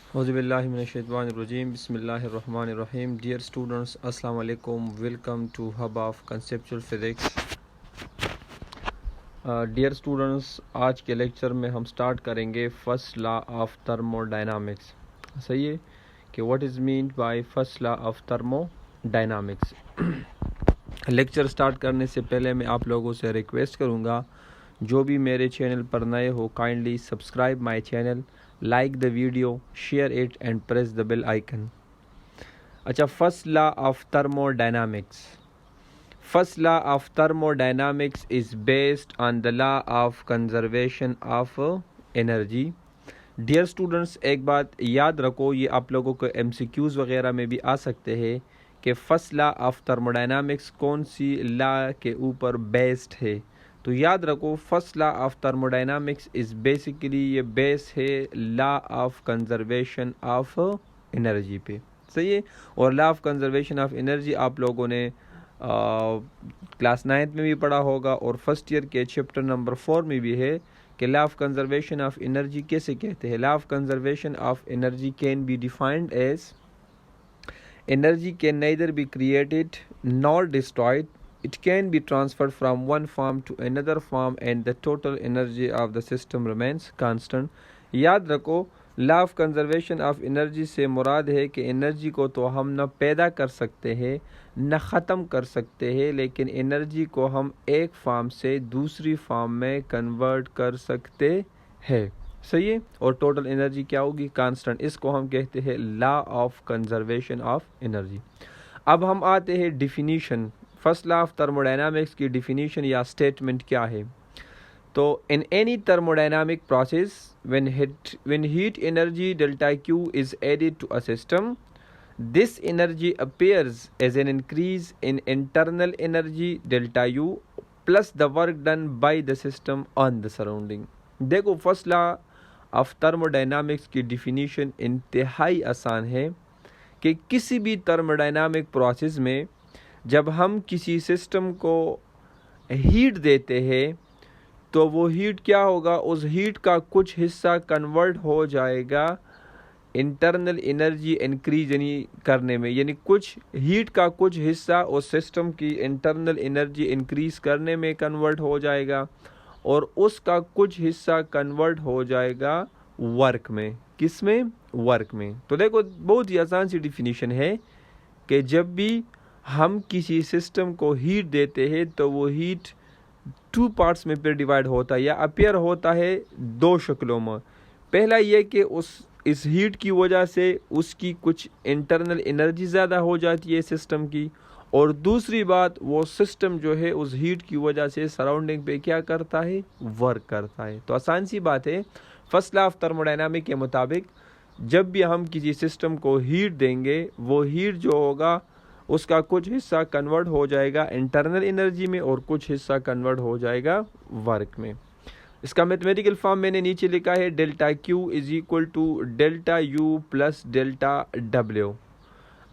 Auzubillahiminash-shaytanir-rajim. Bismillahir-rahmanir-rahim. Dear students, Assalamu alaikum. Welcome to Hub of Conceptual Physics. Dear students, आज के lecture में हम start करेंगे first law of thermodynamics. सही है कि what is mean by first law of thermodynamics. Lecture start करने से पहले मैं आप लोगों से रिक्वेस्ट करूँगा, जो भी मेरे चैनल पर नए हो, kindly subscribe my channel, like the video, share it and press the bell icon. अच्छा, first law of thermodynamics. First law of thermodynamics is based on the law of conservation of energy. Dear students, एक बात याद रखो, ये आप लोगों को MCQs वगैरह में भी आ सकते हैं कि फर्स्ट लॉ ऑफ थर्मोडायनामिक्स कौन सी लॉ के ऊपर बेस्ड है. तो याद रखो, first law of thermodynamics is basically ये बेस है law of conservation of energy पे. सही है. और law of conservation of energy आप लोगों ने क्लास 9th में भी पढ़ा होगा और फर्स्ट ईयर के चैप्टर नंबर 4 में भी है कि law of conservation of energy कैसे कहते हैं. Law of conservation of energy can be defined as energy can neither be created nor destroyed. It can be transferred from one form to another form and the total energy of the system remains constant. याद रखो, law of conservation of energy से मुराद है कि energy को तो हम न पैदा कर सकते हैं न ख़त्म कर सकते हैं, लेकिन एनर्जी को हम एक फॉर्म से दूसरी फॉर्म में कन्वर्ट कर सकते हैं. सही है. और टोटल एनर्जी क्या होगी? कांस्टेंट. इसको हम कहते हैं law of conservation of energy. अब हम आते हैं definition. First law of thermodynamics की डिफिनीशन या स्टेटमेंट क्या है? तो in any thermodynamic process when heat energy delta Q is added to a system, this energy appears as an increase in internal energy delta U plus the work done by the system on the surrounding. देखो, first law of thermodynamics की definition इंतहाई आसान है कि किसी भी thermodynamic process में जब हम किसी सिस्टम को हीट देते हैं तो वो हीट क्या होगा? उस हीट का कुछ हिस्सा कन्वर्ट हो जाएगा इंटरनल एनर्जी इंक्रीज करने में, यानी कुछ हीट का कुछ हिस्सा उस सिस्टम की इंटरनल एनर्जी इंक्रीज करने में कन्वर्ट हो जाएगा और उसका कुछ हिस्सा कन्वर्ट हो जाएगा वर्क में. किस में? वर्क में. तो देखो, बहुत ही आसान सी डिफिनीशन है कि जब भी हम किसी सिस्टम को हीट देते हैं तो वो हीट 2 पार्ट्स में फिर डिवाइड होता है या अपियर होता है 2 शक्लों में. पहला ये कि इस हीट की वजह से उसकी कुछ इंटरनल एनर्जी ज़्यादा हो जाती है सिस्टम की, और दूसरी बात, वो सिस्टम जो है उस हीट की वजह से सराउंडिंग पे क्या करता है? वर्क करता है. तो आसान सी बात है, फर्स्ट लॉ ऑफ थर्मोडायनामिक के मुताबिक जब भी हम किसी सिस्टम को हीट देंगे, वो हीट जो होगा उसका कुछ हिस्सा कन्वर्ट हो जाएगा इंटरनल एनर्जी में और कुछ हिस्सा कन्वर्ट हो जाएगा वर्क में. इसका मैथमेटिकल फॉर्म मैंने नीचे लिखा है, delta Q is equal to delta U plus delta W.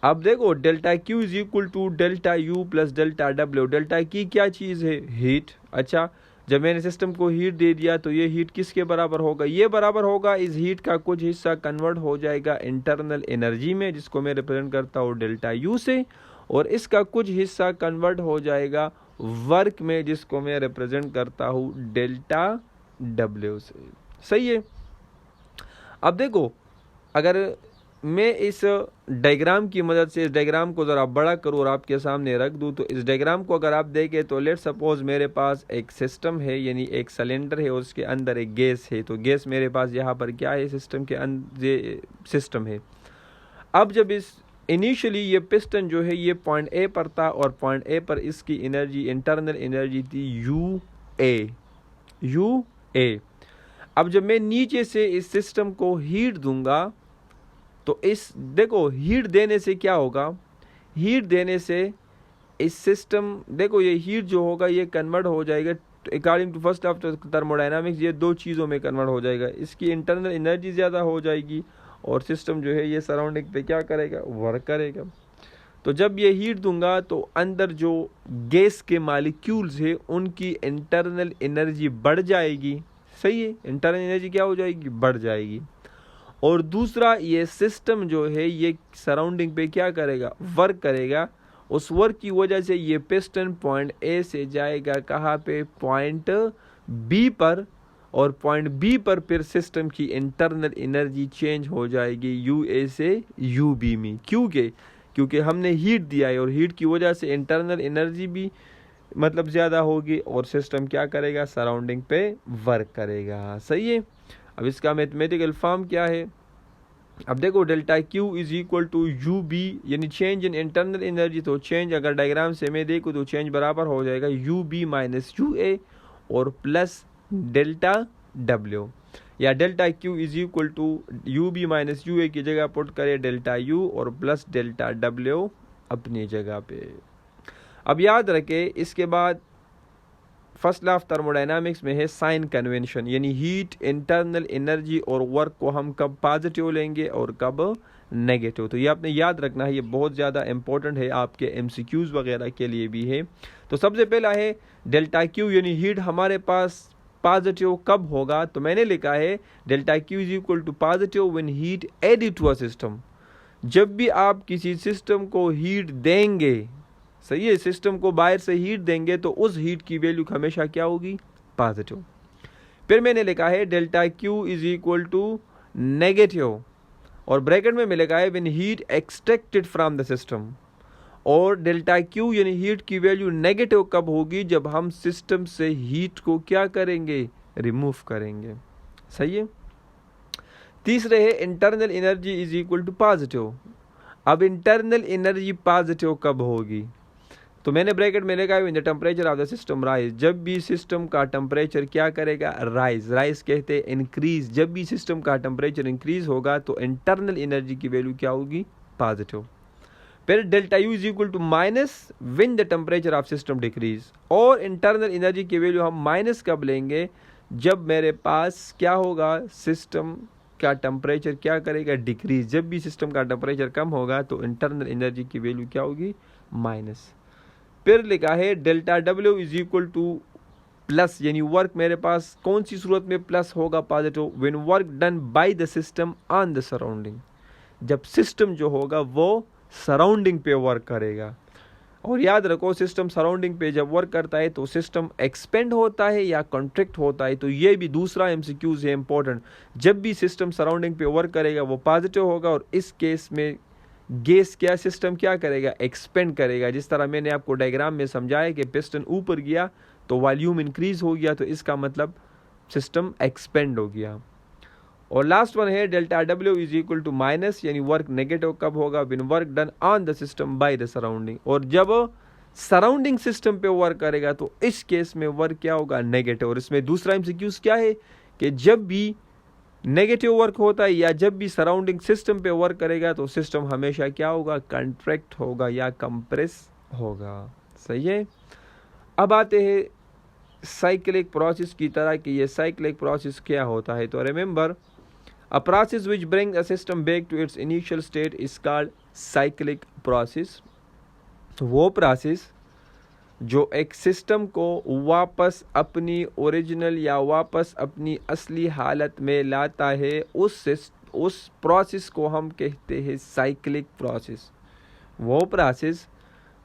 अब देखो, delta Q is equal to delta U plus delta W. Delta की क्या चीज़ है? हीट. अच्छा, जब मैंने सिस्टम को हीट दे दिया तो ये हीट किसके बराबर होगा? ये बराबर होगा इस हीट का कुछ हिस्सा कन्वर्ट हो जाएगा इंटरनल एनर्जी में, जिसको मैं रिप्रेजेंट करता हूँ डेल्टा U से, और इसका कुछ हिस्सा कन्वर्ट हो जाएगा वर्क में, जिसको मैं रिप्रेजेंट करता हूँ डेल्टा W से. सही है. अब देखो, अगर मैं इस डायग्राम की मदद से इस डायग्राम को ज़रा बड़ा करूँ और आपके सामने रख दूँ, तो इस डायग्राम को अगर आप देखें तो लेट सपोज मेरे पास एक सिस्टम है, यानी एक सिलेंडर है और उसके अंदर एक गैस है. तो गैस मेरे पास यहाँ पर क्या है? सिस्टम के अंदर सिस्टम है. अब जब इस इनिशियली ये पिस्टन जो है ये पॉइंट A पर था और पॉइंट A पर इसकी एनर्जी, इंटरनल एनर्जी थी UA. अब जब मैं नीचे से इस सिस्टम को हीट दूंगा तो इस देखो, हीट देने से क्या होगा? हीट देने से इस सिस्टम, देखो, ये हीट जो होगा ये कन्वर्ट हो जाएगा according to first of thermodynamics. ये 2 चीज़ों में कन्वर्ट हो जाएगा. इसकी इंटरनल एनर्जी ज़्यादा हो जाएगी और सिस्टम जो है ये सराउंडिंग पे क्या करेगा? वर्क करेगा. तो जब ये हीट दूंगा तो अंदर जो गैस के मालिक्यूल्स है उनकी इंटरनल एनर्जी बढ़ जाएगी. सही है. इंटरनल एनर्जी क्या हो जाएगी? बढ़ जाएगी. और दूसरा ये सिस्टम जो है ये सराउंडिंग पे क्या करेगा, वर्क करेगा। उस वर्क की वजह से ये पिस्टन पॉइंट ए से जाएगा कहाँ पे, पॉइंट बी पर, और पॉइंट बी पर फिर सिस्टम की इंटरनल एनर्जी चेंज हो जाएगी यू ए से यू बी में। क्योंकि हमने हीट दिया है और हीट की वजह से इंटरनल एनर्जी भी मतलब ज़्यादा होगी और सिस्टम क्या करेगा, सराउंडिंग पे वर्क करेगा। सही है। अब इसका मैथमेटिकल फॉर्म क्या है, अब देखो delta Q is equal to U B, यानी चेंज इन इंटरनल एनर्जी। तो चेंज अगर डायग्राम से मैं देखूँ तो चेंज बराबर हो जाएगा U B minus U A और प्लस डेल्टा डब्ल्यू, या delta Q is equal to U B minus U A की जगह पुट करें डेल्टा यू और प्लस डेल्टा डब्ल्यू अपनी जगह पे। अब याद रखें इसके बाद फर्स्ट लॉ ऑफ थर्मोडायनामिक्स में है साइन कन्वेंशन, यानी हीट, इंटरनल एनर्जी और वर्क को हम कब पॉजिटिव लेंगे और कब नेगेटिव। तो ये आपने याद रखना है, ये बहुत ज़्यादा इंपॉर्टेंट है, आपके एमसीक्यूज वगैरह के लिए भी है। तो सबसे पहला है डेल्टा क्यू, यानी हीट हमारे पास पॉजिटिव कब होगा। तो मैंने लिखा है delta Q is equal to positive when heat added to a system. जब भी आप किसी सिस्टम को हीट देंगे, सही है, सिस्टम को बाहर से हीट देंगे तो उस हीट की वैल्यू हमेशा क्या होगी, पॉजिटिव। फिर मैंने लिखा है delta Q is equal to negative, और ब्रैकेट में मैं लिखा है when heat extracted from the system. और डेल्टा क्यू यानी हीट की वैल्यू नेगेटिव कब होगी, जब हम सिस्टम से हीट को क्या करेंगे, रिमूव करेंगे। सही है। तीसरे है internal energy is equal to positive. अब इंटरनल एनर्जी पॉजिटिव कब होगी, तो मैंने ब्रैकेट में लिखा है the temperature of the system rise. जब भी सिस्टम का टेम्परेचर क्या करेगा, राइज कहते हैं इंक्रीज। जब भी सिस्टम का टेम्परेचर इंक्रीज होगा तो इंटरनल एनर्जी की वैल्यू क्या होगी, पॉजिटिव। फिर delta U is equal to minus when the temperature of system decrease. और इंटरनल एनर्जी की वैल्यू हम माइनस कब लेंगे, जब मेरे पास क्या होगा, सिस्टम का टेम्परेचर क्या करेगा, डिक्रीज। जब भी सिस्टम का टेम्परेचर कम होगा तो इंटरनल एनर्जी की वैल्यू क्या होगी, माइनस। फिर लिखा है delta W is equal two plus, यानी वर्क मेरे पास कौन सी सूरत में प्लस होगा, positive, when work done by the system on the surrounding. जब सिस्टम जो होगा वो सराउंडिंग पे वर्क करेगा। और याद रखो सिस्टम सराउंडिंग पे जब वर्क करता है तो सिस्टम एक्सपेंड होता है या कॉन्ट्रैक्ट होता है। तो ये भी दूसरा एमसीक्यूज है इंपॉर्टेंट। जब भी सिस्टम सराउंडिंग पे वर्क करेगा वो पॉजिटिव होगा, और इस केस में गैस क्या सिस्टम क्या करेगा, एक्सपेंड करेगा। जिस तरह मैंने आपको डायग्राम में समझाया कि पिस्टन ऊपर गया तो वॉल्यूम इंक्रीज हो गया, तो इसका मतलब सिस्टम एक्सपेंड हो गया। और लास्ट वन है delta W is equal to minus, यानी वर्क नेगेटिव कब होगा, when work done on the system by the surrounding. और जब सराउंडिंग सिस्टम पे वर्क करेगा तो इस केस में वर्क क्या होगा, नेगेटिव। और इसमें दूसरा एमसीक्यूज क्या है कि जब भी नेगेटिव वर्क होता है या जब भी सराउंडिंग सिस्टम पे वर्क करेगा तो सिस्टम हमेशा क्या होगा, कंट्रैक्ट होगा या कंप्रेस होगा। सही है। अब आते हैं साइक्लिक प्रोसेस की तरह कि ये साइक्लिक प्रोसेस क्या होता है। तो remember, a process which brings a system back to its initial state is called cyclic process। वो प्रोसेस जो एक सिस्टम को वापस अपनी ओरिजिनल या वापस अपनी असली हालत में लाता है, उस प्रोसेस को हम कहते हैं साइक्लिक प्रोसेस। वो प्रोसेस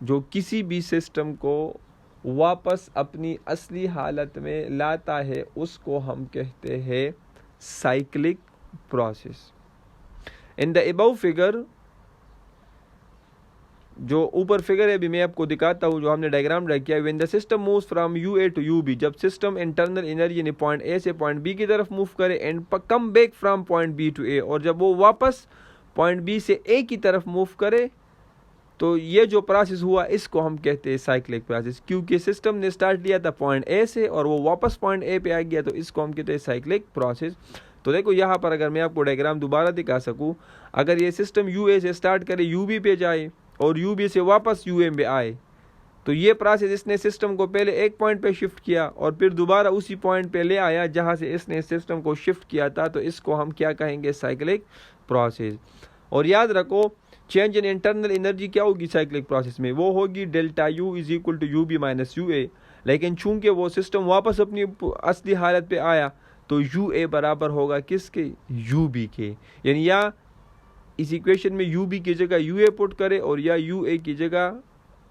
जो किसी भी सिस्टम को वापस अपनी असली हालत में लाता है उसको हम कहते हैं cyclic process. In the above figure, जो ऊपर फिगर है अभी मैं आपको दिखाता हूँ, जो हमने डायग्राम ड्रा किया है। When the system moves from U A to U B, जब सिस्टम इंटरनल एनर्जी यानी पॉइंट ए से पॉइंट बी की तरफ मूव करे, and come back from point B to A, और जब वो वापस पॉइंट बी से ए की तरफ मूव करे, तो ये जो प्रोसेस हुआ इसको हम कहते हैं साइक्लिक प्रोसेस। क्योंकि सिस्टम ने स्टार्ट लिया था पॉइंट ए से और वो वापस पॉइंट ए पे आ गया, तो इसको हम कहते हैं साइक्लिक प्रोसेस। तो देखो यहाँ पर अगर मैं आपको डायग्राम दोबारा दिखा सकूँ, अगर ये सिस्टम यू ए से स्टार्ट करे यू बी पे जाए और यू बी से वापस यू ए में आए, तो ये प्रोसेस इसने सिस्टम को पहले एक पॉइंट पे शिफ्ट किया और फिर दोबारा उसी पॉइंट पे ले आया जहाँ से इसने सिस्टम को शिफ्ट किया था, तो इसको हम क्या कहेंगे, साइक्लिक प्रोसेस। और याद रखो चेंज इन इंटरनल एनर्जी क्या होगी साइक्लिक प्रोसेस में, वो होगी delta U is equal to U B minus U A. लेकिन चूंकि वो सिस्टम वापस अपनी असली हालत पे आया तो यू ए बराबर होगा किसके, यू बी के। यानी या इस इक्वेशन में यू बी की जगह यू ए पुट करे और या यू ए की जगह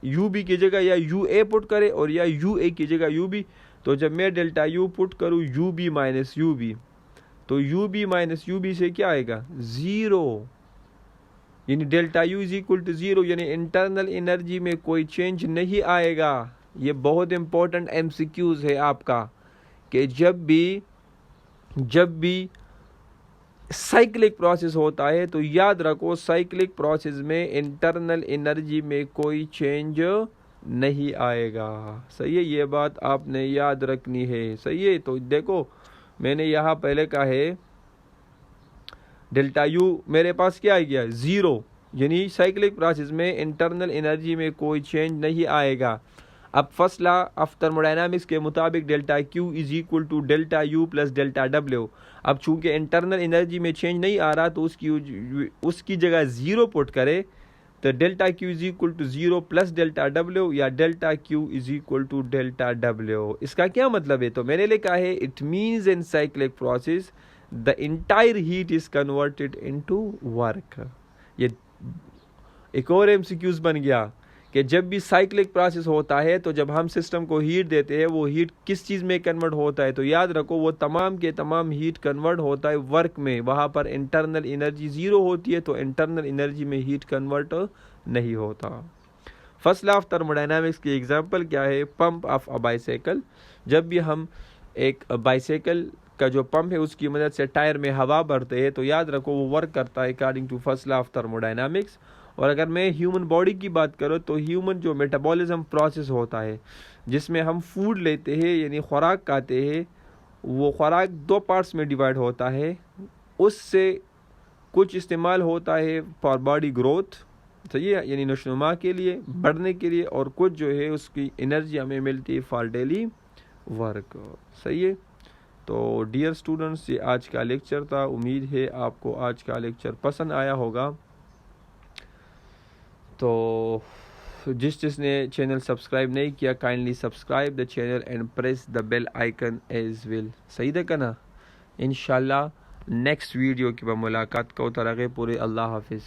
यू बी की जगह या यू ए पुट करे और या यू ए की जगह यू बी। तो जब मैं डेल्टा यू पुट करूँ U B minus U B, तो U B minus U B से क्या आएगा, ज़ीरो। यानी delta U is equal to zero, यानी इंटरनल एनर्जी में कोई चेंज नहीं आएगा। ये बहुत इंपॉर्टेंट एमसीक्यूज है आपका, कि जब भी साइक्लिक प्रोसेस होता है तो याद रखो साइक्लिक प्रोसेस में इंटरनल एनर्जी में कोई चेंज नहीं आएगा। सही है, ये बात आपने याद रखनी है। सही है, तो देखो मैंने यहाँ पहले कहा है डेल्टा यू मेरे पास क्या आ गया, ज़ीरो, यानी साइक्लिक प्रोसेस में इंटरनल एनर्जी में कोई चेंज नहीं आएगा। अब फर्स्ट लॉ ऑफ थर्मोडायनामिक्स के मुताबिक delta Q is equal to delta U plus delta W. अब चूंकि इंटरनल एनर्जी में चेंज नहीं आ रहा तो उसकी जगह ज़ीरो पुट करे, तो delta Q is equal to zero plus delta W या delta Q is equal to delta W. इसका क्या मतलब है, तो मैंने लिखा है it means in cyclic process the entire heat is converted into work. ये एक और एमसीक्यूज बन गया कि जब भी साइक्लिक प्रोसेस होता है तो जब हम सिस्टम को हीट देते हैं वो हीट किस चीज़ में कन्वर्ट होता है, तो याद रखो वो तमाम के तमाम हीट कन्वर्ट होता है वर्क में। वहाँ पर इंटरनल एनर्जी ज़ीरो होती है, तो इंटरनल एनर्जी में हीट कन्वर्ट नहीं होता। फर्स्ट लॉ ऑफ थर्मोडायनामिक्स की एग्जांपल क्या है, पंप ऑफ अ बाइसाइकिल। जब भी हम एक बाइसाइकिल का जो पंप है उसकी मदद से टायर में हवा भरते हैं तो याद रखो वो वर्क करता है according to first law of thermodynamics. और अगर मैं ह्यूमन बॉडी की बात करूँ तो ह्यूमन जो मेटाबॉलिज्म प्रोसेस होता है जिसमें हम फूड लेते हैं यानी खुराक खाते हैं, वो खुराक दो पार्ट्स में डिवाइड होता है। उससे कुछ इस्तेमाल होता है फॉर बॉडी ग्रोथ, सही है, यानी नशोनुमा के लिए, बढ़ने के लिए, और कुछ जो है उसकी एनर्जी हमें मिलती है फॉर डेली वर्क। सही है, तो डियर स्टूडेंट्स ये आज का लेक्चर था। उम्मीद है आपको आज का लेक्चर पसंद आया होगा। तो जिसने चैनल सब्सक्राइब नहीं किया kindly subscribe the channel and press the bell icon as well. सही देखा ना, इंशाल्लाह नेक्स्ट वीडियो की मुलाकात को तरह पूरे। अल्लाह हाफिज़।